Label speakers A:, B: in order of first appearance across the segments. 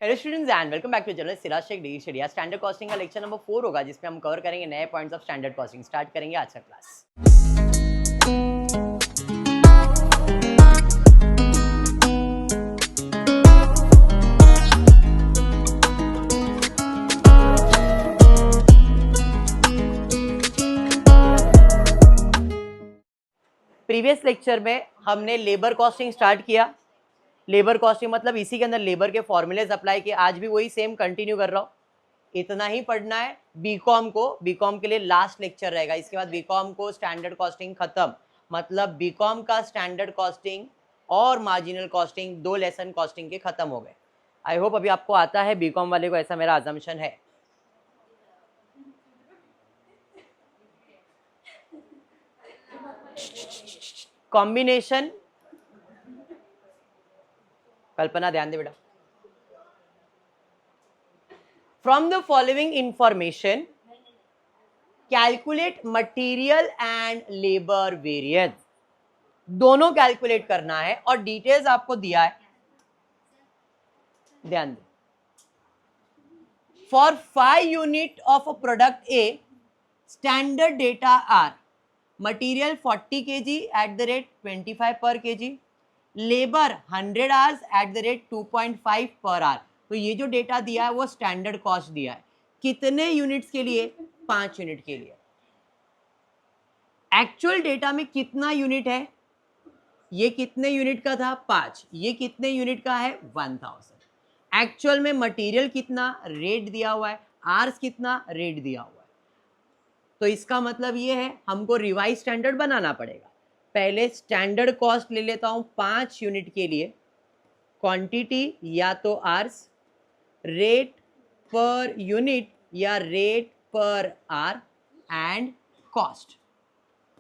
A: Hello students and welcome back to channel Siraj Shaikh degree study. Standard costing का lecture number 4 होगा जिसमें हम cover करेंगे नए points of standard costing. Start करेंगे आज का क्लास। प्रीवियस लेक्चर में हमने लेबर कॉस्टिंग स्टार्ट किया। लेबर कॉस्टिंग मतलब इसी के अंदर लेबर के फॉर्मूलेज अप्लाई किए। आज भी वही सेम कंटिन्यू कर रहा हूँ। इतना ही पढ़ना है। बीकॉम को, बीकॉम के लिए लास्ट लेक्चर रहेगा। इसके बाद बीकॉम को स्टैंडर्ड कॉस्टिंग खत्म। मतलब बीकॉम का स्टैंडर्ड कॉस्टिंग और मार्जिनल कॉस्टिंग, 2 लेसन कॉस्टिंग के खत्म हो गए। आई होप अभी आपको आता है बीकॉम वाले को, ऐसा मेरा अजम्पशन है। कॉम्बिनेशन, कल्पना ध्यान दे बेटा। From the following information calculate material and labour variance. दोनों कैलकुलेट करना है और डिटेल्स आपको दिया है, ध्यान दे। For 5 unit of a product A standard data are material 40 kg at the rate 25 per kg, labour 100 hours at the rate 2.5 per our. तो ये जो डेटा दिया है वो स्टैंडर्ड कॉस्ट दिया है। कितने यूनिट्स के लिए? 5 यूनिट के लिए। एक्चुअल डेटा में कितना यूनिट है? ये कितने यूनिट का था? 5। ये कितने यूनिट का है? 1000। एक्चुअल में मटेरियल कितना? रेट दिया हुआ है। आवर्स कितना? रेट दिया हुआ है। तो इसका मतलब ये है हमको रिवाइज स्टैंडर्ड बनाना पड़ेगा। पहले स्टैंडर्ड कॉस्ट ले लेता हूं 5 यूनिट के लिए। क्वांटिटी या तो आवर्स, रेट पर यूनिट या rate per hour, and cost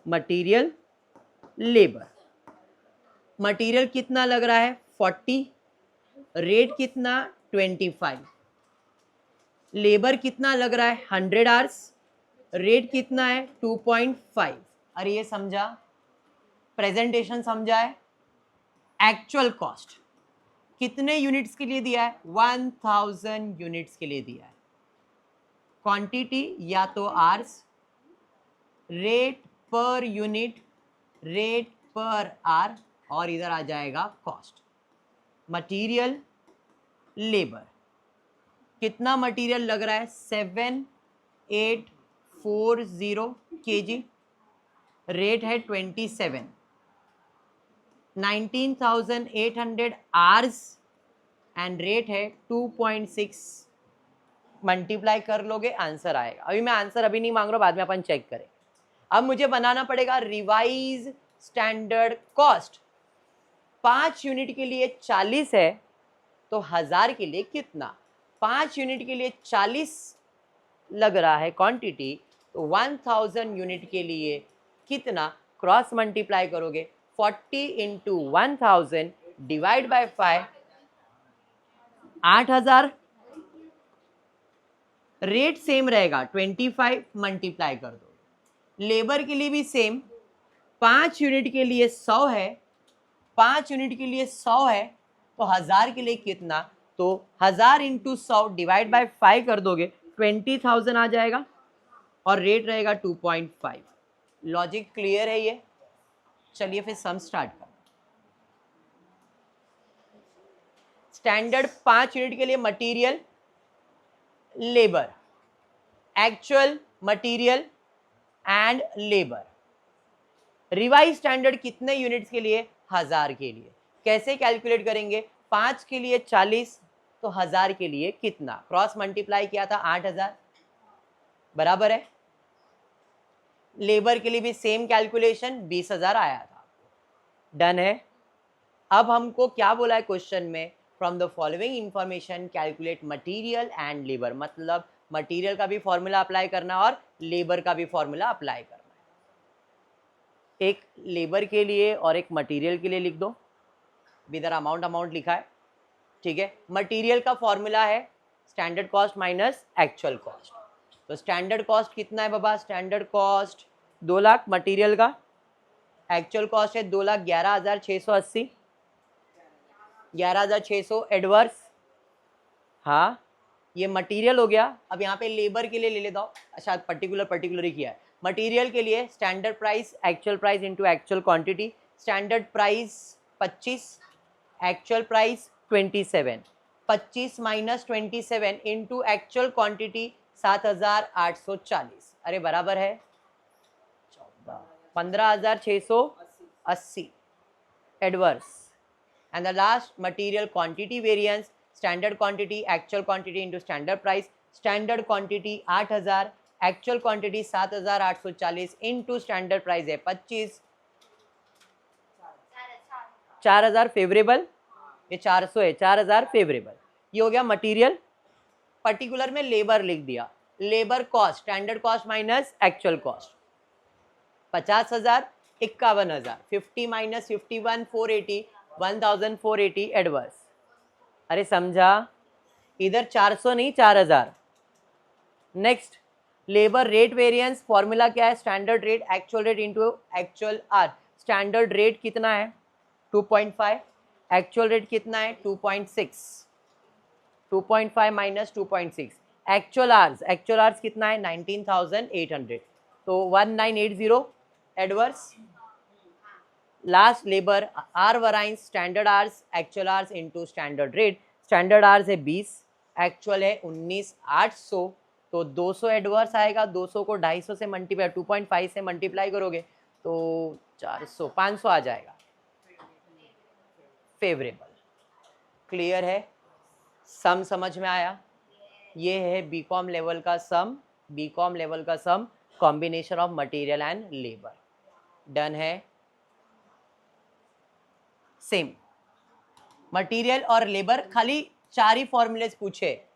A: material labour. Material कितना लग रहा है? 40। रेट कितना? 25। लेबर कितना लग रहा है? 100 आवर्स। रेट कितना है? 2.5। अरे ये समझा? प्रेजेंटेशन समझा है? एक्चुअल कॉस्ट कितने यूनिट्स के लिए दिया है? 1000 यूनिट्स के लिए दिया है। क्वांटिटी या तो hours, rate per unit, rate per hour, और इधर आ जाएगा कॉस्ट मटेरियल लेबर। कितना मटेरियल लग रहा है? 7840 kg। रेट है 27। 19,800 आवर्स एंड रेट है 2.6। मल्टीप्लाई कर लोगे आंसर आएगा। अभी मैं आंसर अभी नहीं मांग रहा हूं, बाद में अपन चेक करें। अब मुझे बनाना पड़ेगा रिवाइज स्टैंडर्ड कॉस्ट। 5 यूनिट के लिए 40 है तो 1000 के लिए कितना? 5 यूनिट के लिए 40 लग रहा है क्वांटिटी, तो 1000 यूनिट के लिए कितना? क्रॉस मल्टीप्लाई करोगे 40 into 1000 divide by 5, 8000। Rate same रहेगा 25, मल्टीप्लाई कर दो। लेबर के लिए भी सेम। 5 यूनिट के लिए 100 है, 5 यूनिट के लिए 100 है तो 1000 के लिए कितना? तो 1000 इंटू 100 डिवाइड बाय 5 कर दोगे 20,000 आ जाएगा और रेट रहेगा 2.5। लॉजिक क्लियर है ये? चलिए फिर सम स्टार्ट कर। स्टैंडर्ड 5 यूनिट के लिए material labour, actual material and labour. Revise standard कितने यूनिट्स के लिए? 1000 के लिए। कैसे कैलकुलेट करेंगे? 5 के लिए 40 तो 1000 के लिए कितना? क्रॉस मल्टीप्लाई किया था 8000, बराबर है। लेबर के लिए भी सेम कैलकुलेशन 20,000 आया था। डन है। अब हमको क्या बोला है क्वेश्चन में? From the following information calculate material and labour. मतलब मटेरियल का भी फॉर्मूला अप्लाई करना और लेबर का भी फॉर्मूला अप्लाई करना है। एक लेबर के लिए और एक मटेरियल के लिए लिख दो। इधर अमाउंट लिखा है, ठीक है। मटेरियल का फॉर्मूला है standard cost minus actual cost. तो स्टैंडर्ड कॉस्ट कितना है बाबा? स्टैंडर्ड कॉस्ट 2 लाख मटेरियल का, एक्चुअल कॉस्ट है 2,11,680। 11,600 एडवर्स हाँ ये मटेरियल हो गया। अब यहाँ पे लेबर के लिए ले लेता हूँ, शायद पर्टिकुलर ही किया है। मटेरियल के लिए standard price actual price into actual quantity, standard price 25, actual price 27, 25 minus 27 into actual quantity 7840, अरे बराबर है 15,680 adverse. And the last material quantity variance, standard quantity actual quantity into standard price, standard quantity 8000, actual quantity 7840 into standard price है 25, 4000 favourable, ये 400 है, 4000 favourable. ये हो गया material. Particular में लेबर लिख दिया, labour cost standard cost minus actual cost 50,000, 51,000, 50 minus 51 480, 1480 adverse. अरे समझा, इधर 400 नहीं 4000। Next labour rate variance, formula क्या है, standard rate actual rate into actual hour. Standard rate कितना है 2.5, एक्चुअल रेट कितना है 2.6, 2.5 माइनस 2.6, एक्चुअल आर्स कितना है 19,800, तो 1980 adverse. Last labour hour variance, standard hours actual hours into standard rate, standard hours है 20, एक्चुअल है 19,800, तो 200 एडवर्स आएगा। 200 को 250 से मल्टीप्लाई 2.5 से मल्टीप्लाई करोगे तो 400 500 आ जाएगा फेवरेबल। क्लियर है, सम समझ में आया। ये है बीकॉम लेवल का सम, बीकॉम लेवल का sum combination of material and labour. Done है। सेम मटेरियल और लेबर, खाली 4 ही फॉर्मूलेस पूछे,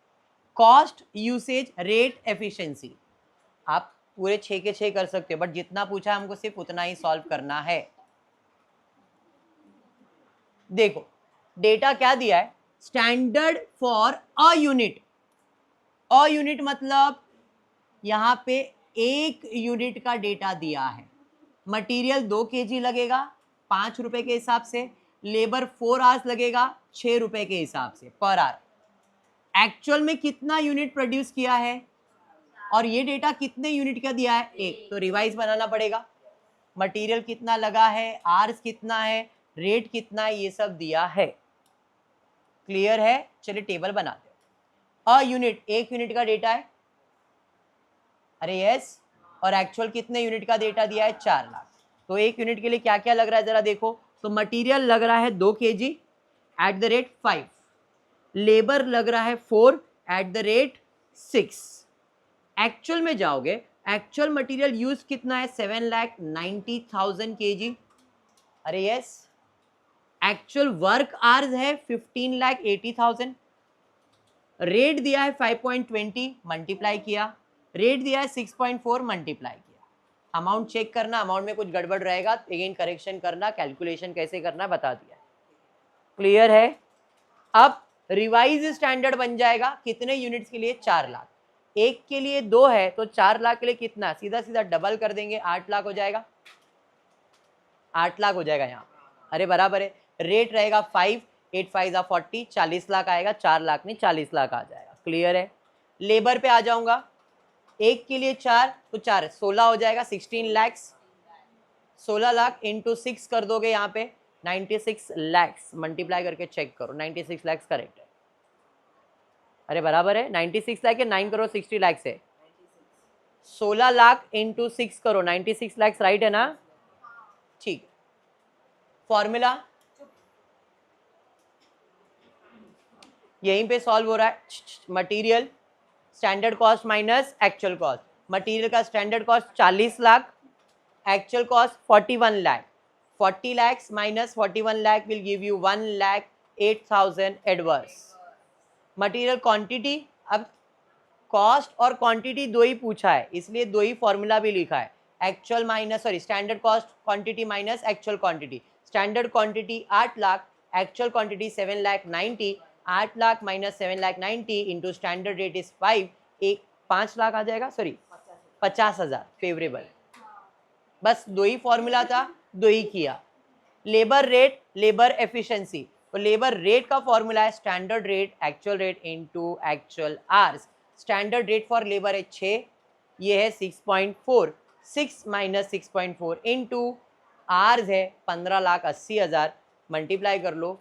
A: कॉस्ट, यूसेज, रेट, एफिशिएंसी। आप पूरे 6 के 6 कर सकते हो, बट जितना पूछा हमको सिर्फ उतना ही सॉल्व करना है। देखो डेटा क्या दिया है, standard for a unit. A unit मतलब यहां पे 1 यूनिट का डेटा दिया है। मटेरियल 2 kg लगेगा 5 रुपए के हिसाब से, लेबर 4 आवर्स लगेगा 6 रुपए के हिसाब से पर आवर। एक्चुअल में कितना यूनिट प्रोड्यूस किया है और ये डेटा कितने यूनिट का दिया है 1, तो रिवाइज बनाना पड़ेगा। मटेरियल कितना लगा है, आवर्स कितना है, रेट कितना है, ये सब दिया है। क्लियर है, चलिए टेबल बनाते हैं। अ यूनिट 1 यूनिट का डेटा है, अरे यस, और एक्चुअल कितने यूनिट का डेटा दिया है 4 लाख। तो 1 यूनिट के लिए क्या क्या लग रहा है जरा देखो, तो मटेरियल लग रहा है 2 kg at the rate 5, labour लग रहा है 4 एट द रेट 6। एक्चुअल में जाओगे, एक्चुअल मटेरियल यूज कितना है 7,90,000 kg, अरे यस। एक्चुअल वर्क आवर्स है 15,80,000, रेट दिया है 5.20 मल्टीप्लाई किया, रेट दिया है 6.4 मल्टीप्लाई किया। अमाउंट चेक करना, अमाउंट में कुछ गड़बड़ रहेगा अगेन करेक्शन करना, कैलकुलेशन कैसे करना बता दिया। क्लियर है। अब रिवाइज स्टैंडर्ड बन जाएगा कितने यूनिट्स के लिए 4 लाख, 1 के लिए 2 है तो 4 लाख के लिए कितना, सीधा सीधा डबल कर देंगे 8 लाख हो जाएगा, 8 लाख हो जाएगा यहाँ, अरे बराबर है। रेट रहेगा 5, 8 5 40, 40 लाख आएगा, 4 लाख नहीं 40 लाख आ जाएगा। क्लियर है। लेबर पे आ जाऊंगा, 1 के लिए 4 तो 4 16 हो जाएगा, 16 लैक्स, 16 लाख इंटू 6 कर दोगे यहाँ पे 96 लैक्स, मल्टीप्लाई करके चेक करो 96 लैक्स करेक्ट है, अरे बराबर है। 96 लाख है 9 करोड़ 60 लैक्स है, 16 लाख इंटू 6 करो 96 लैक्स राइट है ना, ठीक। फॉर्मूला यहीं पे सॉल्व हो रहा है। Material standard cost minus actual cost, material का standard cost 40 lakh, actual cost 41 lakh, 40 lakhs minus 41 lakh will give you 1,08,000 adverse. Material quantity, अब कॉस्ट और क्वांटिटी दो ही पूछा है इसलिए दो ही फॉर्मूला भी लिखा है, actual minus standard cost quantity minus actual quantity. Standard quantity 8 lakh, actual quantity 7,90,000, 8 lakh minus 7,90,000 into standard rate is 5, एक 5 लाख आ जाएगा, सॉरी 50,000 फेवरेबल। बस दो ही फॉर्मूला था, दो ही किया। लेबर रेट, लेबर एफिशिएंसी, तो लेबर रेट का फॉर्मूला है standard rate actual rate into actual hours. Standard rate for labour है 6, ये है 6.4, 6 माइनस 6.4 इनटू आवर्स है 15,80,000, मल्टीप्लाई कर लो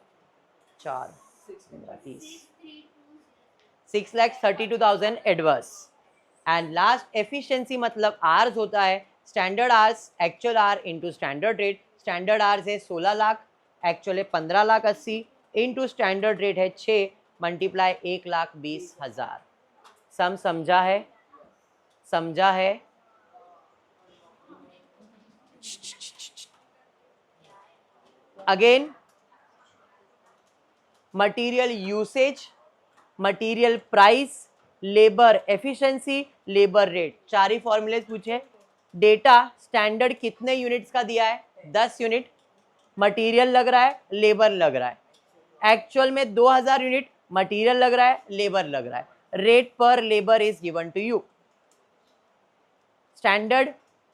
A: 4 6,32,000 एडवर्स। एंड लास्ट एफिशिएंसी मतलब आवर्स होता है standard hours actual our into standard rate. Standard hours है 16 लाख, एक्चुअल है 15,80,000 इनटू स्टैंडर्ड रेट है 6 मल्टीप्लाई 1,20,000। सम समझा है? समझा है? Again material usage, material price, labour efficiency, labour rate, 4 ही फॉर्मूले पूछे। डेटा स्टैंडर्ड कितने यूनिट्स का दिया है? 10 यूनिट। मटेरियल लग रहा है, लेबर लग रहा है। एक्चुअल में 2000 यूनिट, मटेरियल लग रहा है, लेबर लग रहा है। रेट पर labour is given to you. Standard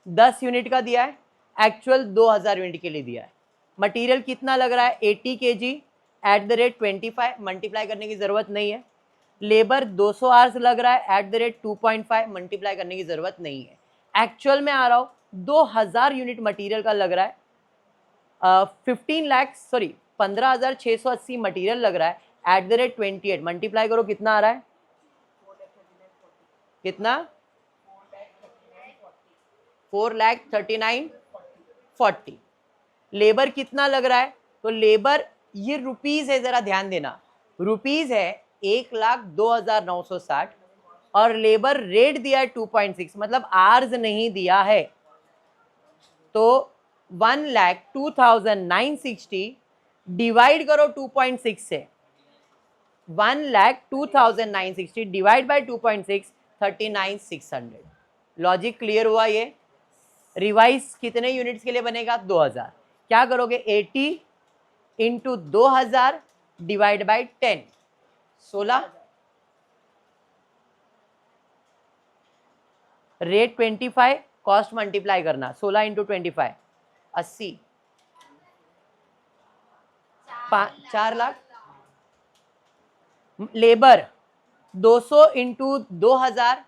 A: 10 unit का दिया है, एक्चुअल 2000 यूनिट के लिए दिया है। मटेरियल कितना लग रहा है? 80 kg at the rate 25, multiply करने की जरूरत नहीं है। लेबर 200 आवर्स लग रहा है एट द रेट 2.5, मल्टीप्लाई करने की जरूरत नहीं है। एक्चुअल में आ रहा हूं 2000 यूनिट मटेरियल का लग रहा है, 15,680 मटेरियल लग रहा है एट द रेट 28, मल्टीप्लाई करो कितना आ रहा है? कितना? 4,39,40। लेबर कितना लग रहा है? तो लेबर ये रुपीज है, जरा ध्यान देना, रुपीज है 1,02,960 और लेबर रेट दिया है 2.6, मतलब आर्स नहीं दिया है। तो 1,02,960 डिवाइड करो 2.6 से, 1,02,960 डिवाइड बाय 2.6, 39,600। लॉजिक क्लियर हुआ? ये रिवाइज कितने यूनिट्स के लिए बनेगा? 2000। क्या करोगे? 80 into 2000 divide by 10, 16। Rate 25, cost multiply करना, 16 into 25 80, 4 lakh. Labour 200 into 2000,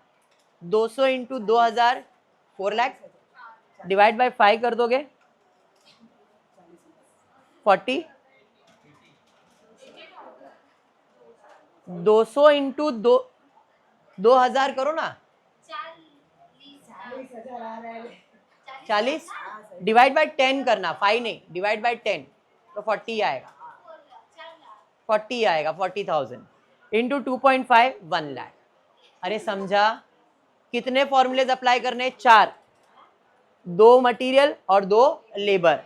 A: 200 into 2000 4 lakh, divide by 5 कर दोगे 40, 200 इंटू 2000 करो ना, 40 डिवाइड बाय 10 करना, 5 नहीं, डिवाइड बाय 10 तो 40 आएगा, 40 आएगा, 40,000 इंटू 2.5, 1 लाख। अरे समझा? कितने फॉर्मूलेज अप्लाई करने? 4, 2 मटेरियल और 2 लेबर।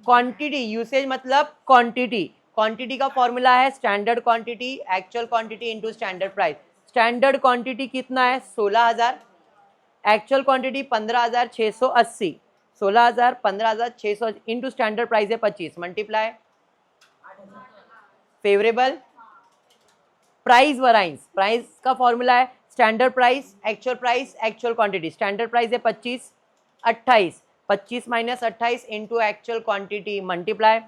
A: क्वांटिटी यूसेज मतलब क्वांटिटी, क्वांटिटी का फॉर्मूला है standard quantity actual quantity into standard price. Standard quantity कितना है? 16,000, actual quantity 15,680, 16,000 15,600 into standard price है 25, multiply favourable price variance. Price का फॉर्मूला है standard price actual quantity. Standard price है 25, 28, 25 minus 28 into actual quantity multiply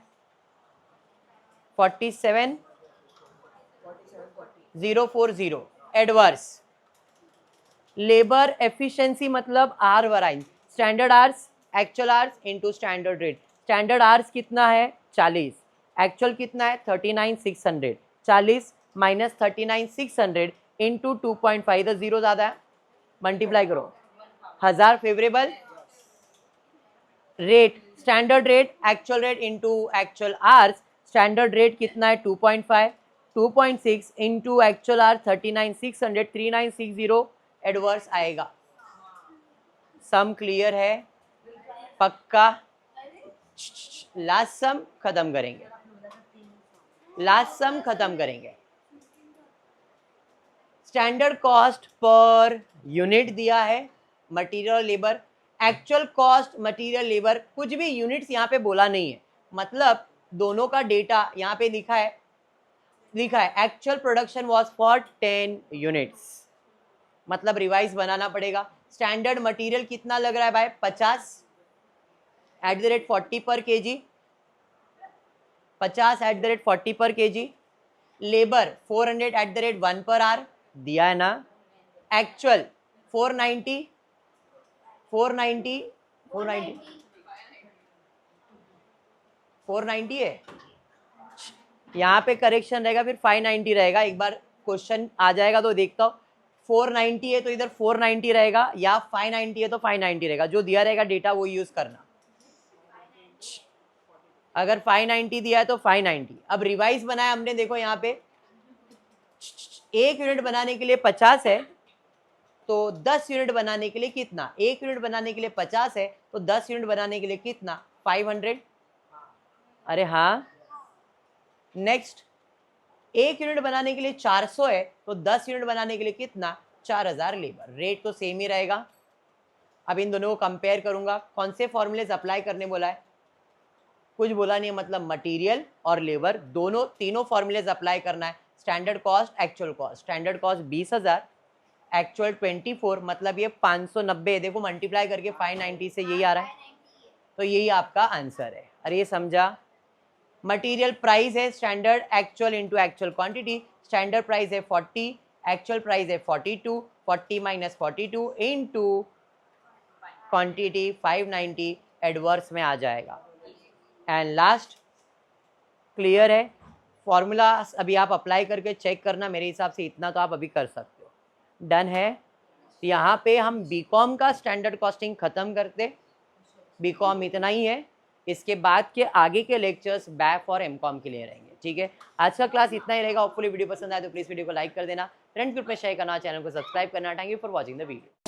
A: 47,040 adverse. Labour efficiency मतलब R variance, standard hours actual hours into standard rate. Standard hours कितना है? 40, actual कितना है? 39,600, 40 minus 39,600 into 2.5, तो zero ज्यादा है, मल्टीप्लाई करो 1000 favourable. Rate standard rate actual rate into actual hours, standard rate कितना है? 2.5, 2.6 इंटू एक्चुअल आर 39,600, 3960 एडवर्स आएगा। सम क्लियर है? पक्का? लास्ट सम खत्म करेंगे, लास्ट सम खत्म करेंगे। स्टैंडर्ड कॉस्ट पर यूनिट दिया है, material labour, actual cost material labour, कुछ भी यूनिट्स यहाँ पे बोला नहीं है, मतलब दोनों का डेटा यहाँ पे लिखा है actual production was for 10 units, मतलब रिवाइज बनाना पड़ेगा। स्टैंडर्ड मटेरियल कितना लग रहा है भाई? 50 एट द रेट 40 पर केजी, 50 एट द रेट 40 पर kg, labour 400 eight the rate 1 per hour दिया है ना, एक्चुअल 490 है, यहाँ पे करेक्शन रहेगा, फिर 590 रहेगा। एक बार क्वेश्चन आ जाएगा तो देखता हूँ, 490 है तो इधर 490 रहेगा, या 590 है तो 590 रहेगा, जो दिया रहेगा डेटा वो यूज करना। अगर 590 दिया है तो 590। अब रिवाइज बनाया हमने, देखो यहाँ पे 1 यूनिट बनाने के लिए 50 है, तो 10 यूनिट बनाने के लिए कितना, 1 यूनिट बनाने के लिए 50 है तो 10 यूनिट बनाने के लिए कितना, 500। अरे हाँ, नेक्स्ट 1 यूनिट बनाने के लिए 400 है तो 10 यूनिट बनाने के लिए कितना, 4000 लेबर। रेट तो सेम ही रहेगा। अब इन दोनों को कंपेयर करूंगा, कौन से फॉर्मूलेज अप्लाई करने बोला है, कुछ बोला नहीं है, मतलब मटेरियल और लेबर दोनों तीनों फॉर्मूलेज अप्लाई करना है। Standard cost, actual cost, standard cost 20,000, actual 24, मतलब ये 590 है। देखो मल्टीप्लाई करके 590 से यही आ रहा है, तो यही आपका आंसर है। अरे ये समझा, मटेरियल प्राइस है standard actual into actual quantity, standard price है 40, एक्चुअल प्राइस है 42, 40 माइनस 42 इंटू क्वांटिटी 590 एडवर्स में आ जाएगा। एंड लास्ट, क्लियर है, फॉर्मूला अभी आप अप्लाई करके चेक करना, मेरे हिसाब से इतना तो आप अभी कर सकते हो। डन है, यहाँ पे हम बीकॉम का स्टैंडर्ड कॉस्टिंग खत्म करते, बीकॉम इतना ही है, इसके बाद के आगे के लेक्चर्स बैक और एमकॉम के लिए रहेंगे। ठीक है, आज का क्लास इतना ही रहेगा। होपफुली वीडियो पसंद आए तो प्लीज वीडियो को लाइक कर देना, फ्रेंड ग्रुप में शेयर करना, चैनल को सब्सक्राइब करना। Thank you for watching the video.